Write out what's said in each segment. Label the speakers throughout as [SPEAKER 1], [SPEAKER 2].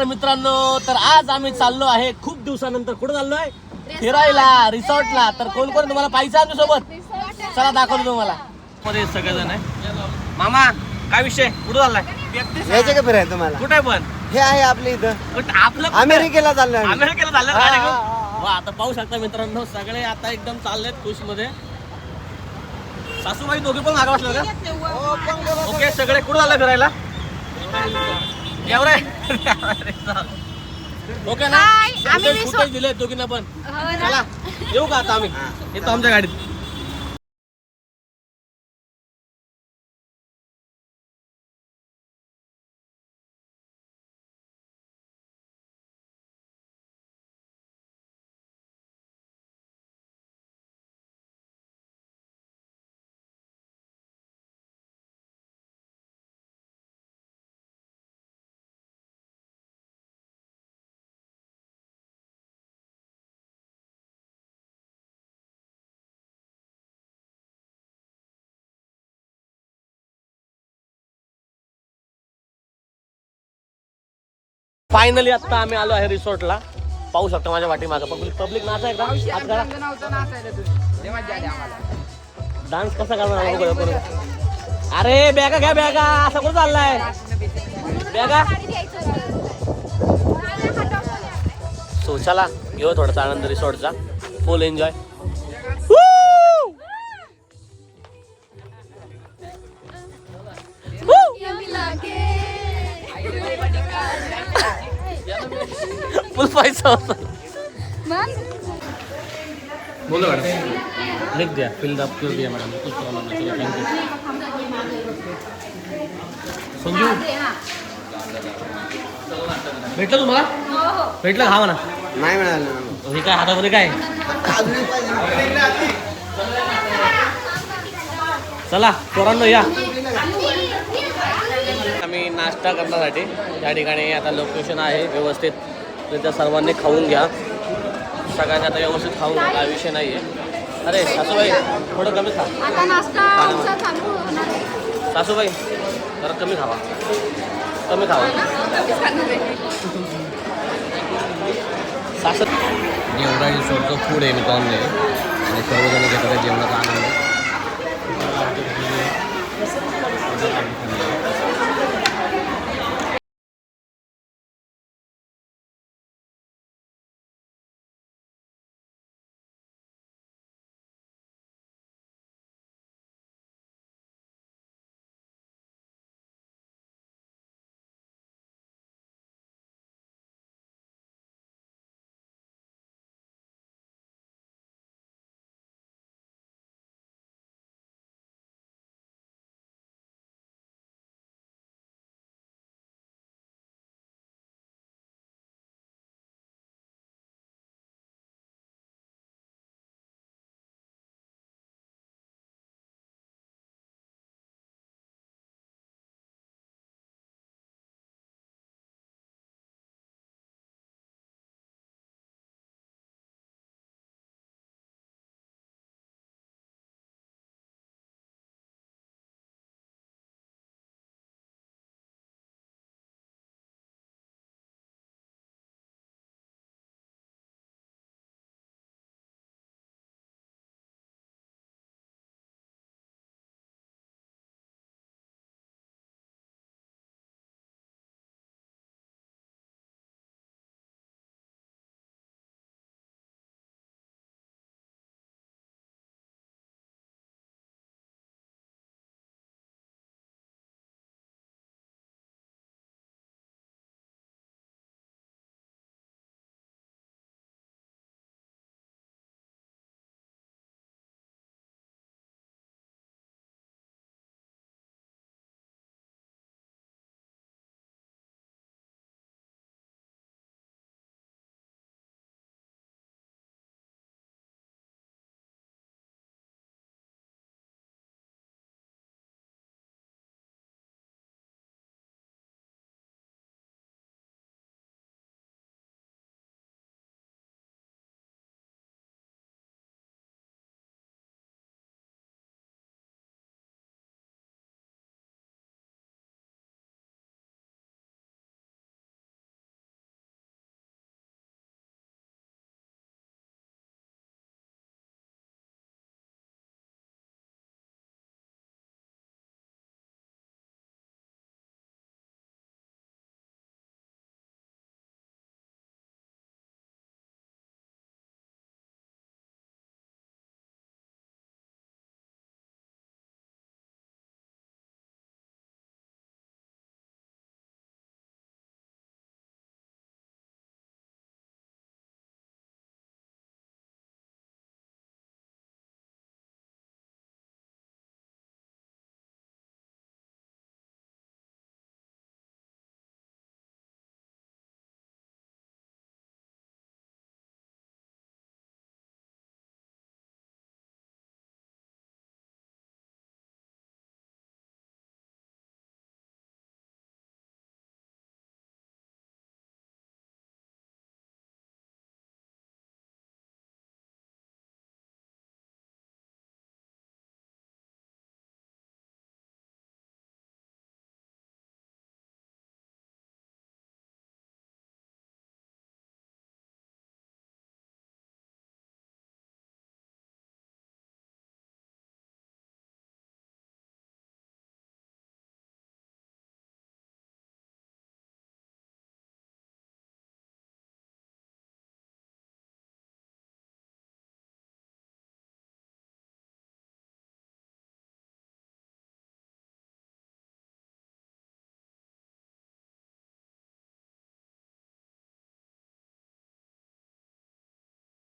[SPEAKER 1] मित्रांनो, तर आज आम्ही चाललो आहे खूप दिवसानंतर. कुठे चाललोय? फिरायला, रिसॉर्टला. तर कोण कोण तुम्हाला पाहिजे आमच्या सोबत? चला दाखवतो तुम्हाला. मध्ये सगळेजण आहे. मामा काय विषय? कुठे चाललाय?
[SPEAKER 2] यायचे का फिरायला तुम्हाला?
[SPEAKER 1] कुठे पण
[SPEAKER 2] हे आहे आपल्या इथं
[SPEAKER 1] आपलं
[SPEAKER 2] अमेरिकेला चाललोय आम्ही.
[SPEAKER 1] अमेरिकेला चाललं गाडी घेऊन. वा, आता पाहू शकता मित्रांनो, सगळे आता एकदम चाललेत खुश मध्ये. सासूबाई दोघे पण मागे बसले का? ओके, सगळे कुठे चालले फिरायला? एवढे ओके ना, फुटेज दिले दोघींना पण. चला येऊ का आता आम्ही? येतो आमच्या गाडीत. फायनली आता आम्ही आलो आहे रिसॉर्टला. पाहू शकता माझ्या पाठीमागं पब्लिक नाच आहे का? डान्स कसा करणार? अरे बॅगा घ्या, बॅगा. असं कुठं चाललाय? बॅगा सो चला घेऊ थोडासा आनंद रिसॉर्टचा. फुल एन्जॉय. फुल पैसा होता. बोलो मॅडम, लिख दिया, फिल द कर दिया मॅडम. कुछ प्रॉब्लम नहीं. Thank you. संजू भेटलं तुम्हाला? भेटलं का? म्हणा.
[SPEAKER 2] नाही मिळालं.
[SPEAKER 1] हे काय हातामध्ये काय? चला पोरांनो या. आम्ही नाश्ता करण्यासाठी या ठिकाणी आता लोकेशन आहे व्यवस्थित. तर सर्वांनी खाऊन घ्या. सगळ्यांनी आता व्यवस्थित खाऊन घ्या, काय विषय नाही आहे. अरे सासूबाई थोडं कमी खा. सासूबाई जरा कमी खावा, कमी खावा. सासू एवढा रिसॉर्टचं फूड आहे मित्रांनो, आणि सर्वजण घेतात जेवणाचा आनंद.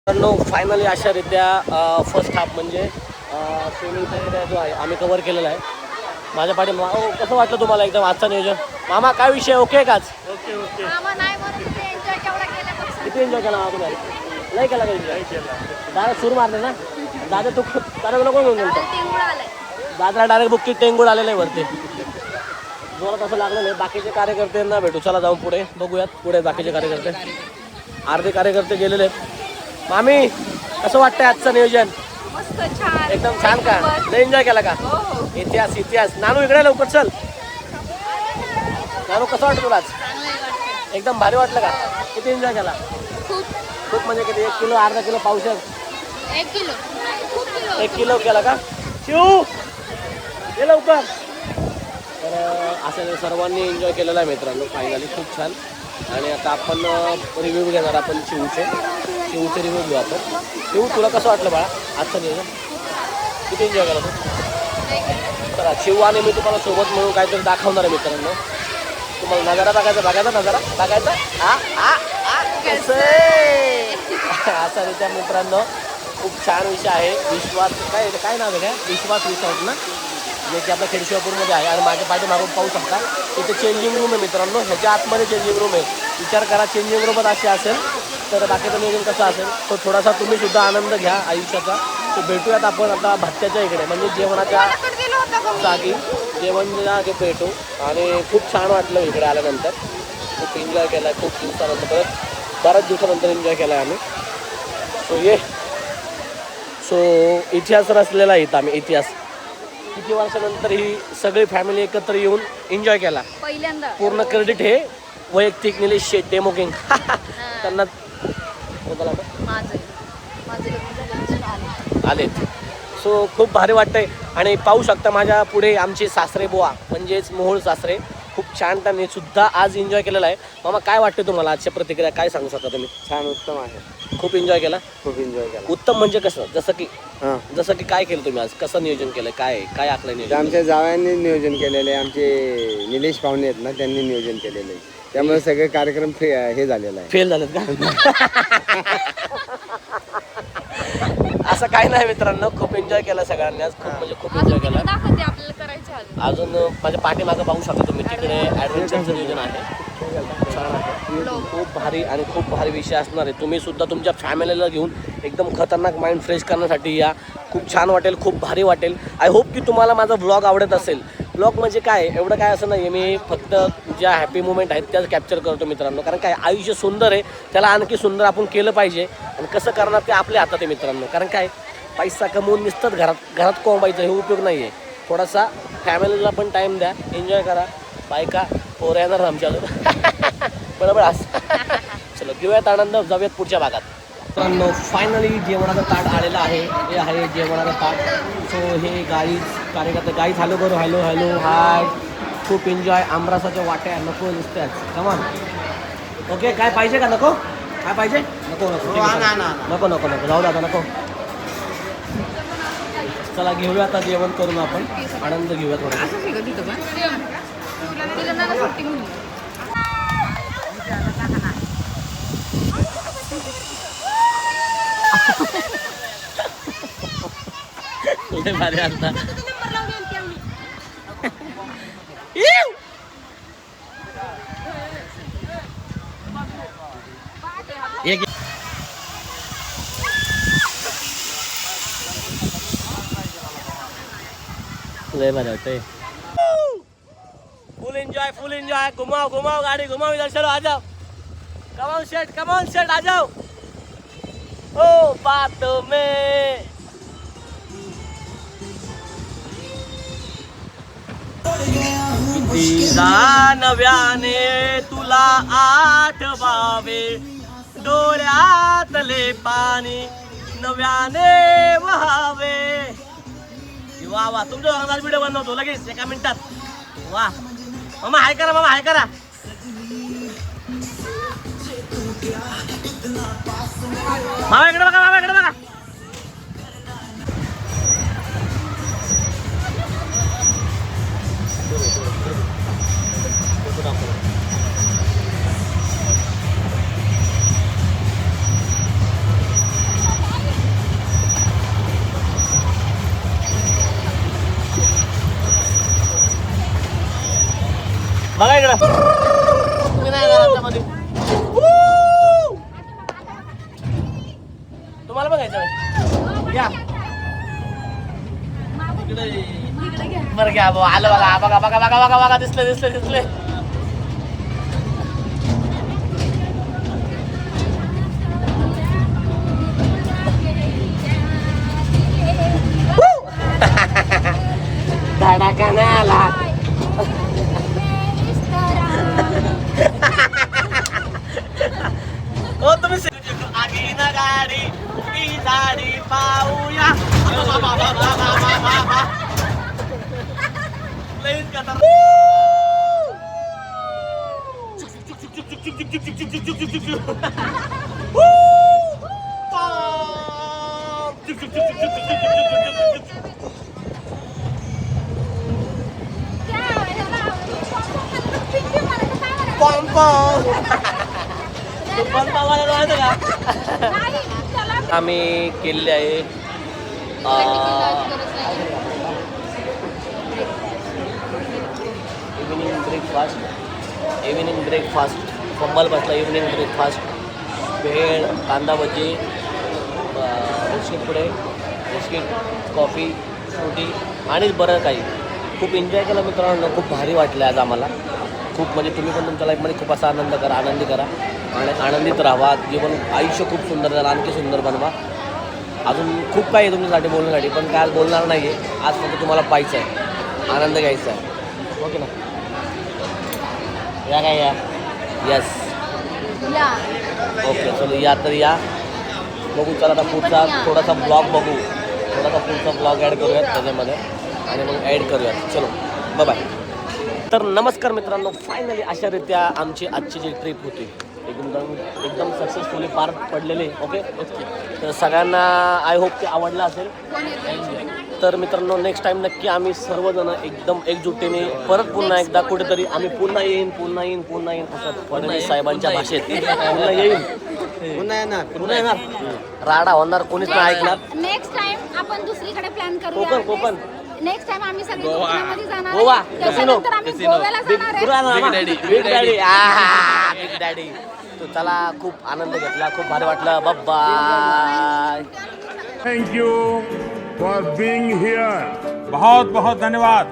[SPEAKER 1] फायनली अशारित्या फर्स्ट हाफ म्हणजे स्विमिंगचा एरिया जो आहे आम्ही कव्हर केलेला आहे. माझ्या पाठी कसं वाटलं तुम्हाला एकदम आजचं नियोजन? मामा काय विषय ओके का आज?
[SPEAKER 3] Okay okay.
[SPEAKER 1] किती एन्जॉय केला मामा तुम्ही? नाही केला का एन्जॉय? दादा सूर मारले ना दादा. तू दादा तुला कोण घेऊन गेलं? दादाला डायरेक्ट बुक्की टेंगुळ आलेलं आहे वरती. जोरात असं लागलं नाही. बाकीचे कार्यकर्त्यांना भेटू. चला जाऊन पुढे बघूयात. पुढे बाकीचे कार्यकर्ते अर्धे कार्यकर्ते गेलेले आहेत. मामी कसं वाटतंय आजचं नियोजन? एकदम छान का? लय एन्जॉय केला का? इतिहास इतिहास. नानू इकडे लवकर चल. नानू कसं वाटतं तुला आज? एकदम भारी वाटलं का? किती एन्जॉय केला? खूप म्हणजे किती? 1 किलो अर्धा किलो पावशेर? 1 किलो केला का? शिव ये लवकर. तर असं सर्वांनी एन्जॉय केलेला आहे मित्रांनो. फायनली खूप छान. आणि आता आपण रिव्ह्यू घेणार. आपण शिवचे रिव्ह्यू घेऊ आपण. शिव तुला कसं वाटलं बाळा आजचं नियोजन? किती एन्जॉय केला तू? तर शिव आणि मी तुम्हाला सोबत मिळून काहीतरी दाखवणार आहे मित्रांनो. तुम्हाला नजारा बघायचा नजारा बघायचा. असा रित्या मित्रांनो खूप छान विषय आहे. विश्वास काय नाव आहे का? विश्वास रिसॉर्ट ना, जे की आपल्या खेडशिवापूरमध्ये आहे. आणि माझ्या पाठीमागून पाहू शकता तिथे चेंजिंग रूम आहे मित्रांनो. ह्याच्या आतमध्ये चेंजिंग रूम आहे. विचार करा चेंजिंग रूमच असे असेल तर बाकीचं नियोजन कसं असेल. तो थोडासा तुम्ही सुद्धा आनंद घ्या आयुष्याचा. तो भेटूयात आपण आता भत्त्याच्या इकडे म्हणजे जेवणाच्या जागी जेवणला भेटू. आणि खूप छान वाटलं इकडे आल्यानंतर. खूप एन्जॉय केला आहे. खूप दिवसानंतर बऱ्याच दिवसानंतर एन्जॉय केला आहे आम्ही. सो इतिहास रचलेला आहे इथं आम्ही. इतिहास किती वर्षानंतर ही सगळी फॅमिली एकत्र येऊन एन्जॉय केला
[SPEAKER 4] पहिल्यांदा.
[SPEAKER 1] पूर्ण क्रेडिट हे वैयक्तिक निलेश शेट डेमो किंग त्यांना आलेत. सो खूप भारी वाटतंय. आणि पाहू शकता माझ्या पुढे आमचे सासरे बुवा म्हणजेच मोहोळ सासरे खूप छान त्यांनी सुद्धा आज एन्जॉय केलेला आहे. मामा काय वाटतं तुम्हाला आजच्या प्रतिक्रिया काय सांगू शकता तुम्ही?
[SPEAKER 2] छान उत्तम आहे.
[SPEAKER 1] खूप एन्जॉय केला.
[SPEAKER 2] खूप एन्जॉय केला.
[SPEAKER 1] उत्तम म्हणजे कसं? जसं की काय केलं तुम्ही आज? कसं नियोजन केलं? काय आखलं नियोजन?
[SPEAKER 2] आमच्या जावयांनी नियोजन केलेलं आहे. आमचे निलेश पाहुणे आहेत ना त्यांनी नियोजन केलेलं आहे. त्यामुळे सगळे कार्यक्रम हे झालेला आहे.
[SPEAKER 1] फेल झालेत का? असं काही नाही मित्रांनो. खूप एन्जॉय केला सगळ्यांनी आज. खूप म्हणजे खूप एन्जॉय केला. अजून माझ्या पाठीमागं पाहू शकता तुम्ही तिकडे ॲडव्हेंचरचं नियोजन आहे. छान आहे. खूप भारी आणि खूप भारी विषय असणार आहे. तुम्ही सुद्धा तुमच्या फॅमिलीला घेऊन एकदम खतरनाक माइंड फ्रेश करण्यासाठी या. खूप छान वाटेल. खूप भारी वाटेल. आय होप की तुम्हाला माझा व्लॉग आवडत असेल. व्लॉग म्हणजे काय एवढं काय असं नाही. मी फक्त ज्या हॅपी मुमेंट आहेत त्याच कॅप्चर करतो मित्रांनो. कारण काय आयुष्य सुंदर आहे. त्याला आणखी सुंदर आपण केलं पाहिजे. आणि कसं करणार ते आपल्या हातात आहे मित्रांनो. कारण काय पैसा कमवून निसतात घरात कोंबायचं हे उपयोग नाही आहे. थोडासा फॅमिलीला पण टाईम द्या. एन्जॉय करा. बायका पोरं येणार आमच्या बरोबर असं. चलो घेऊयात आनंद. जाऊयात पुढच्या भागात. मित्रांनो फायनली जेवणाचं ताट आलेलं आहे. हे आहे जेवणाचं ताट. सो हे गाईज कार्यकर्ते गाईज हॅलो करू. Hello hi. खूप एन्जॉय. आमरासाच्या वाट्या नको नुसत्याच. कमान ओके. काय पाहिजे का? नको काय पाहिजे? नको जाऊ दे आता नको. चला घेऊया आता जेवण करून आपण आनंद घेऊया थोडा. भारी आता एक लय भारी वाटतंय. फुल एंजॉय. घुमाओ गाड़ी घुमाओ. इधर चलो आ जाओ. कम ऑन सेट आ जाओ. ओ बात में किती नव्याने तुला आठवावे. डोळ्यातले पाणी नव्याने वहावे. वा वा तुमच्या अंदाज व्हिडिओ बनवतो लगेच 1 मिनिटात. वा मामा हाय करा. मामा इकडे बघा. बरं घ्या भाऊ, आलं बघा बघा बघा बघा बघा बघा दिसले दिसले दिसले. धडाका नाही आला. हो तुम्ही आगी ना गाडी उडी झाडी पाहूया. लईच खतरनाक. आम्ही केलेले आहे इव्हिनिंग ब्रेकफास्ट कंबल बसला. इव्हिनिंग ब्रेकफास्ट भेळ, कांदा भजी, बिस्किट पुडे, बिस्किट, कॉफी, फ्रुटी आणि बरं काही. खूप एन्जॉय केला मित्रांनो. खूप भारी वाटलं आज आम्हाला. खूप म्हणजे तुम्ही पण तुमच्या लाईफमध्ये खूप असा आनंद करा, आनंदी करा आणि आनंदित राहा. जीवन आयुष्य खूप सुंदर झालं, आणखी सुंदर बनवा. अजून खूप काही आहे तुमच्यासाठी बोलण्यासाठी, पण काय आज बोलणार नाही आहे. आज फक्त तुम्हाला पाहायचं आहे, आनंद घ्यायचा आहे. ओके ना? या काय या यस ओके चलो या तर या बघू. चला आता पुढचा थोडासा ब्लॉग बघू. थोडासा पुढचा ब्लॉग ॲड करूयात त्याच्यामध्ये आणि मग ॲड करूयात. चलो बाय बाय. तर नमस्कार मित्रांनो, फायनली अशारित्या आमची आजची जी ट्रिप होती एकदम सक्सेसफुली पार पडलेली. ओके तर सगळ्यांना आय होप ते आवडलं असेल. तर मित्रांनो नेक्स्ट टाईम नक्की आम्ही सर्वजण एकदम एकजुटीने परत पुन्हा एकदा कुठेतरी आम्ही पुन्हा येईन असं फडणवीस साहेबांच्या भाषेत पुन्हा येईन. पुन्हा येणार राडा होणार, कोणीच नाही ऐकणार.
[SPEAKER 3] नेक्स्ट टाइम आपण दुसरीकडे प्लॅन करूया.
[SPEAKER 1] कोकण
[SPEAKER 3] नेक्स्ट टाइम आम्ही सगळे कोकणामध्ये जाणार आहे.
[SPEAKER 1] गोवा,
[SPEAKER 3] त्याच्यानंतर आम्ही गोव्याला जाणार आहे.
[SPEAKER 1] Big daddy. तो चला खूप आनंद घेतला, खूप भारी वाटलं. Bye.
[SPEAKER 4] Thank you for being here. बहुत बहुत धन्यवाद.